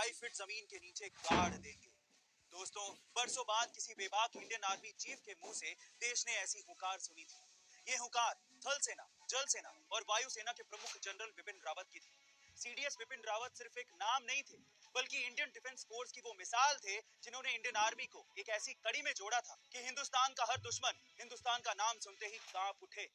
5 feet जमीन के नीचे गाड़ देंगे। दोस्तों, बरसों बाद किसी बेबाक इंडियन आर्मी चीफ के मुंह से देश ने ऐसी हुंकार सुनी थी। ये हुंकार थल सेना, जल सेना और वायु सेना के प्रमुख जनरल बिपिन रावत की थी। सीडीएस बिपिन रावत सिर्फ एक नाम नहीं थे, बल्कि इंडियन डिफेंस फोर्स की वो मिसाल थे जिन्होंने इंडियन आर्मी को एक ऐसी कड़ी में जोड़ा था कि हिंदुस्तान का हर दुश्मन हिंदुस्तान का नाम सुनते ही कांप उठे।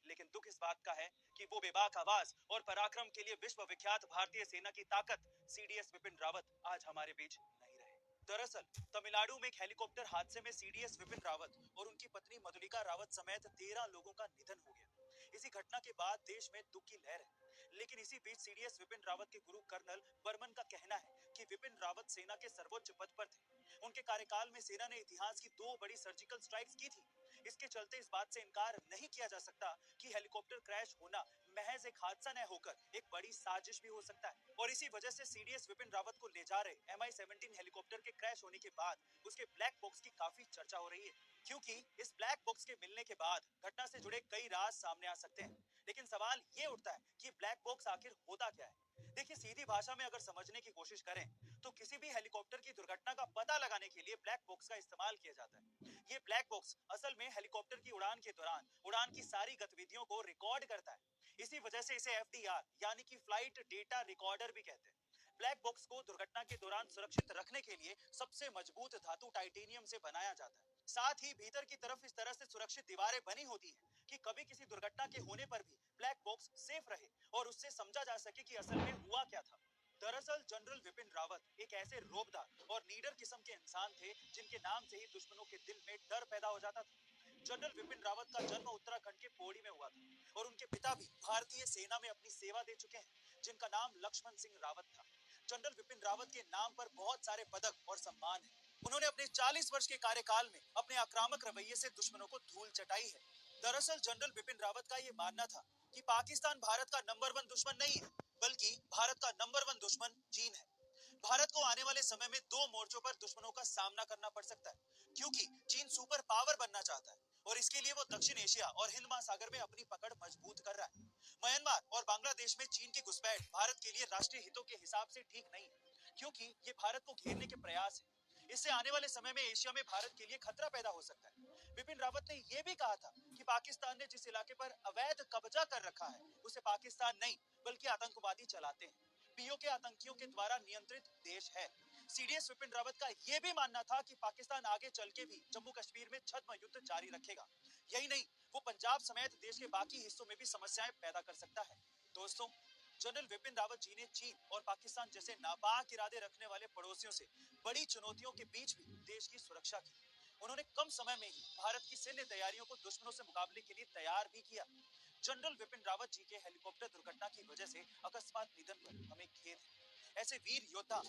लेकिन दुख इस बात का है कि वो बेबाक आवाज और पराक्रम के लिए विश्व विख्यात भारतीय सेना की ताकत सीडीएस बिपिन रावत आज हमारे बीच नहीं रहे। दरअसल तमिलनाडु में एक हेलीकॉप्टर हादसे में सीडीएस विपिन रावत और उनकी पत्नी मधुलिका रावत समेत 13 लोगों का निधन हो गया। इसी घटना के बाद देश में दुख की लहर है। लेकिन इसी बीच सीडीएस विपिन रावत के गुरु कर्नल बर्मन का कहना है कि विपिन रावत सेना के सर्वोच्च पद पर थे। उनके कार्यकाल में सेना ने इतिहास की 2 बड़ी सर्जिकल स्ट्राइक्स की थी। इसके चलते इस बात से इनकार नहीं किया जा सकता कि हेलीकॉप्टर क्रैश होना महज एक हादसा न होकर एक बड़ी साजिश भी हो सकता है। और इसी वजह से सीडीएस विपिन रावत को ले जा रहे MI-17 हेलीकॉप्टर के क्रैश होने के बाद उसके ब्लैक बॉक्स की काफी चर्चा हो रही है, क्योंकि इस ब्लैक बॉक्स के मिलने के बाद घटना से जुड़े कई राज सामने आ सकते हैं। लेकिन सवाल ये उठता है कि ब्लैक बॉक्स आखिर होता क्या है। देखिए, सीधी भाषा में अगर समझने की कोशिश करें तो किसी भी हेलीकॉप्टर की दुर्घटना का पता लगाने के लिए ब्लैक बॉक्स का इस्तेमाल किया जाता है। ये ब्लैक बॉक्स असल में हेलीकॉप्टर की उड़ान के दौरान उड़ान की सारी गतिविधियों को रिकॉर्ड करता है। इसी वजह से इसे FDR यानी कि फ्लाइट डेटा रिकॉर्डर भी कहते हैं। ब्लैक बॉक्स को दुर्घटना के दौरान सुरक्षित रखने के लिए सबसे मजबूत धातु टाइटेनियम से बनाया जाता है। साथ ही भीतर की तरफ इस तरह से सुरक्षित दीवारें बनी होती हैं कि कभी किसी दुर्घटना के होने पर भी ब्लैक बॉक्स सेफ रहे और उससे समझा जा सके कि असल में हुआ क्या था। दरअसल जनरल विपिन रावत एक ऐसे रोबदार और लीडर किस्म के इंसान थे जिनके नाम से ही दुश्मनों के दिल में डर पैदा हो जाता था। जनरल विपिन रावत का जन्म उत्तराखंड के पौड़ी में हुआ था और उनके पिता भी भारतीय सेना में अपनी सेवा दे चुके हैं, जिनका नाम लक्ष्मण सिंह रावत था। जनरल विपिन रावत के नाम पर बहुत सारे पदक और सम्मान हैं। उन्होंने अपने 40 वर्ष के कार्यकाल में अपने आक्रामक रवैये से दुश्मनों को धूल चटाई है। दरअसल जनरल बिपिन रावत का ये मानना था कि पाकिस्तान भारत का नंबर 1 दुश्मन नहीं है, बल्कि भारत का नंबर 1 दुश्मन चीन है। भारत को आने वाले समय में 2 मोर्चों पर दुश्मनों का सामना करना पड़ सकता है, क्योंकि चीन सुपर पावर बनना चाहता है और इसके लिए वो दक्षिण एशिया और हिंद महासागर में अपनी पकड़ मजबूत कर रहा है। म्यांमार और बांग्लादेश में चीन की घुसपैठ भारत के लिए राष्ट्रीय हितों के हिसाब से ठीक नहीं है, क्योंकि ये भारत को घेरने के प्रयास है। इससे आने वाले समय में एशिया में भारत के लिए खतरा पैदा हो सकता है। बिपिन रावत ने यह भी कहा था कि पाकिस्तान ने जिस इलाके पर अवैध कब्जा कर रखा है उसे पाकिस्तान नहीं बल्कि आतंकवादी चलाते हैं। पीओके आतंकियों के द्वारा नियंत्रित देश है। सीडीएस विपिन रावत का यह भी मानना था कि पाकिस्तान आगे चल के भी जम्मू कश्मीर में छद्म युद्ध जारी रखेगा। यही नहीं, वो पंजाब समेत देश के बाकी हिस्सों में भी समस्याएं पैदा कर सकता है। दोस्तों, जनरल विपिन रावत जी ने चीन और पाकिस्तान जैसे नापाक इरादे रखने वाले पड़ोसियों से बड़ी चुनौतियों के बीच भी देश की सुरक्षा की। उन्होंने कम समय में ही भारत की सैन्य तैयारियों को दुश्मनों से मुकाबले के लिए तैयार भी किया। जनरल विपिन रावत जी के हेलीकॉप्टर दुर्घटना की वजह से अकस्मात निधन पर हमें खेद है। ऐसे वीर योद्धा